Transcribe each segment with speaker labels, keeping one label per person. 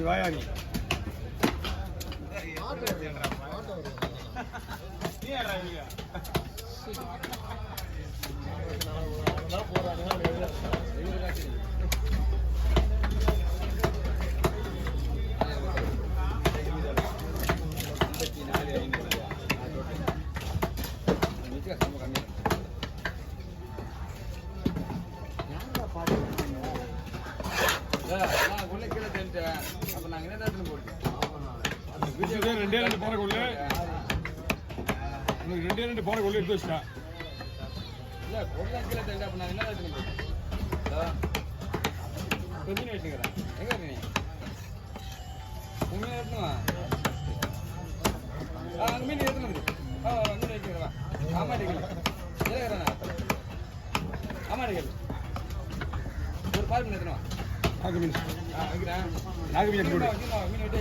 Speaker 1: வாயாடி ரெண்டு போற கொள்ளு ரெண்டு போற கொள்ளு எடுத்து வச்சிட்டா இல்ல கொள்ளு கீழே தெரிஞ்சா அப்ப நான் என்ன கொஞ்சம் வச்சுக்கிறேன் எங்க இருக்கீங்க உண்மையா இருக்கணுமா மீன் எடுத்துன்னு மீன் வைக்கிறேன் ஆமாடிக்கல ஆமாடிக்கல் ஒரு பால் மீன் எடுத்துனுவா நாகு மீன் வைக்கிறேன் நாகு மீன் போடு மீன் வெட்டி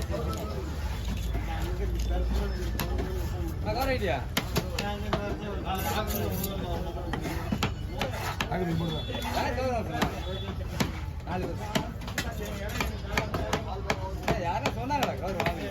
Speaker 1: கார ஐடியா நாகு மீன் போடுவேன் யாரும் சொன்னாங்களா கவர் வாங்க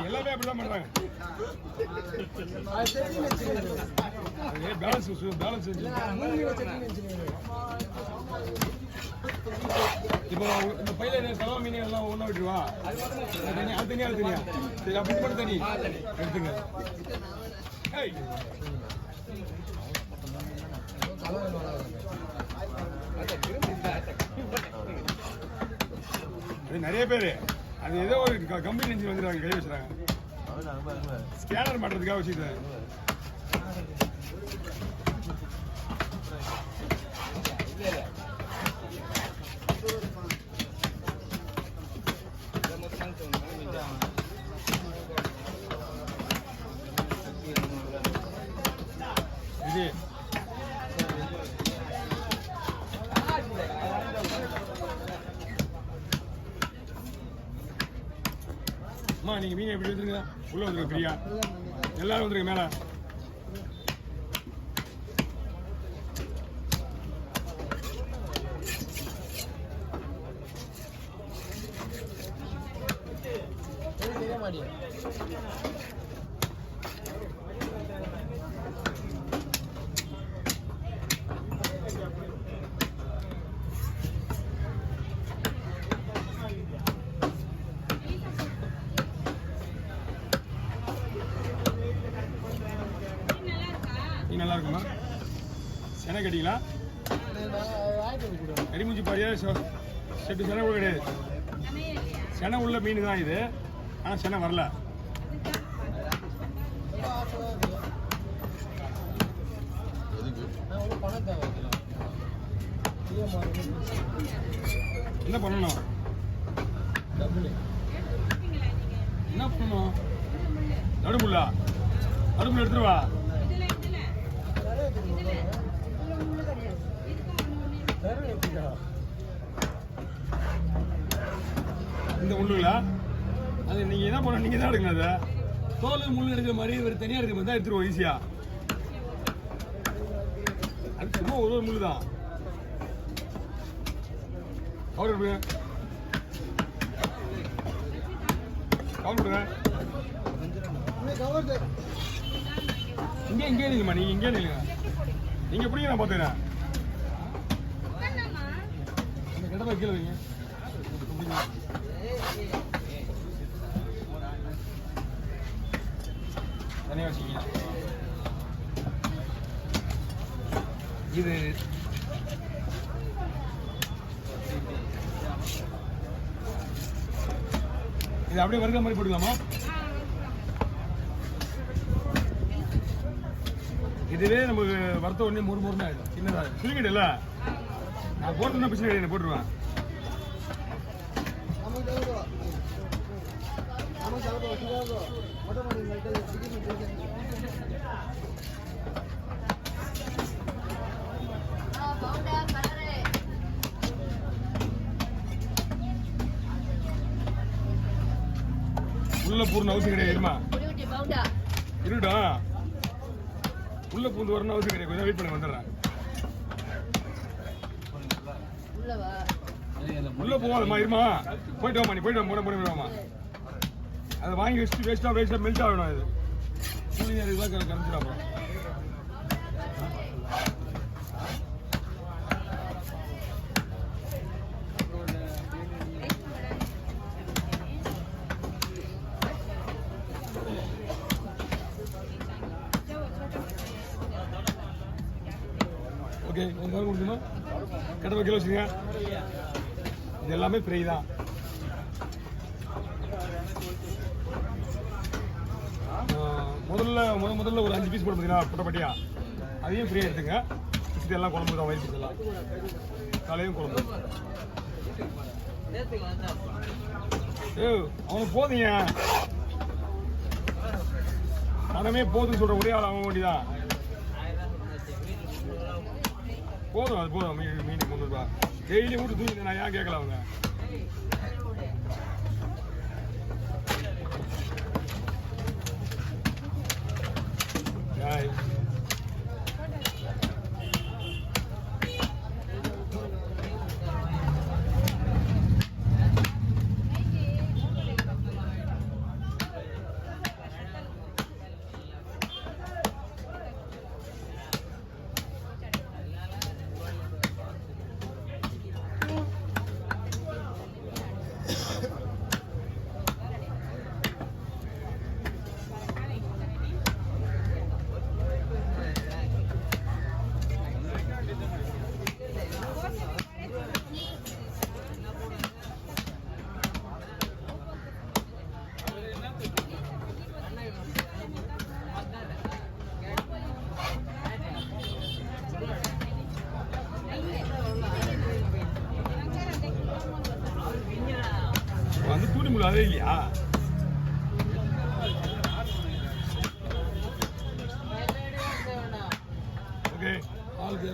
Speaker 1: எல்லாமே அப்படிதான் பண்றாங்க இப்போ இந்த பையில சலவா மீன் எல்லாம் ஒண்ணா விட்டுருவா அது தனியா சரி அப்படி மட்டும் தனி எடுத்துங்க நிறைய பேரு அது ஏதோ ஒரு கம்பெனி இன்ஜின் வந்துடுறாங்க கை வச்சுறாங்க ஸ்கேனர் மாட்டுறதுக்காக வச்சுக்கிட்டேன் இது அம்மா நீங்க மீன் எப்படி வந்துருங்க உள்ள வந்துருங்க பிரியா எல்லாரும் வந்துருங்க மேல நல்லா இருக்குமா செனை கட்டிங்களா கடிமூச்சி பாரியா செட்டு செனை கூட கிடையாது செனை உள்ள மீன் தான் இது ஆனால் செனை வரல என்ன பண்ணணும் என்ன பண்ணணும் நடுமுள்ளா நடுமுள்ள எடுத்துருவா இந்த முள்ளுங்களா அது நீங்க என்ன பண்ண நீங்க தான் எடுக்கணும் அதை தோல் முள் எடுக்கிற மாதிரி ஒரு தனியாக எடுக்கிற மாதிரி தான் எடுத்துருவோம் ஈஸியா அது சும்மா ஒரு முள் தான் கவர் கொடுங்க கவர் கொடுங்க இங்கே இல்லைங்கம்மா நீங்க இங்கே இல்லைங்க நீங்க எப்படிங்க நான் பார்த்துக்கிறேன் அந்த கிடப்பை கீழே வைங்க தனியாக வச்சுக்கிங்க. இது இது அப்படியே வறுக்கிற மாதிரி போட்டுக்கலாமா? இதுவே நமக்கு வறுத்த உடனே முறுமுறுன்னு ஆயிடும். சின்னதாக சுருங்கிட்டு இல்லை, நான் போட்டேன்னா பிரச்சனை கிடையாது, போட்டுருவேன். உள்ள பூர்ண அவசியம் கிடையாது. இருடா, உள்ள பூந்து வரணும் அவசியம் கிடையாது. கொஞ்சம் வெயிட் பண்ணி வந்துடுறேன். உள்ள போவாதம்மா, இருமா. போயிட்டு வாமா, நீ போயிட்டு வா, போன வாமா. அதை வாங்கி வச்சுட்டு வேஸ்டா மெல்ட் ஆகணும். இது கூலிங் அதுதான் கரைஞ்சிடும். அப்புறம் ஓகே, உங்க கொடுக்கணும். கடமை கிலோ வச்சுங்க. இது எல்லாமே ஃப்ரீ தான். முதல்ல ஒரு 5 பீஸ் போட்டு பார்த்தீங்கன்னா புட்டப்பட்டியா, அதையும் ஃப்ரீயாக எடுத்துங்க. இது எல்லாம் குழம்பு தான், வயிற்று எல்லாம் காலையும் குழம்பு. அவனுக்கு போதுங்க, மனமே போதுன்னு சொல்ற ஒரே ஆள் அவன் வேண்டிதான். போதும், அது போதும். மீன் 300 ரூபா டெய்லி வீட்டு தூங்கி. நான் ஏன் கேட்கல அவங்க? வந்து தூண்டி முள்ள அதே இல்லையா? ஓகே, ஆளுக்கு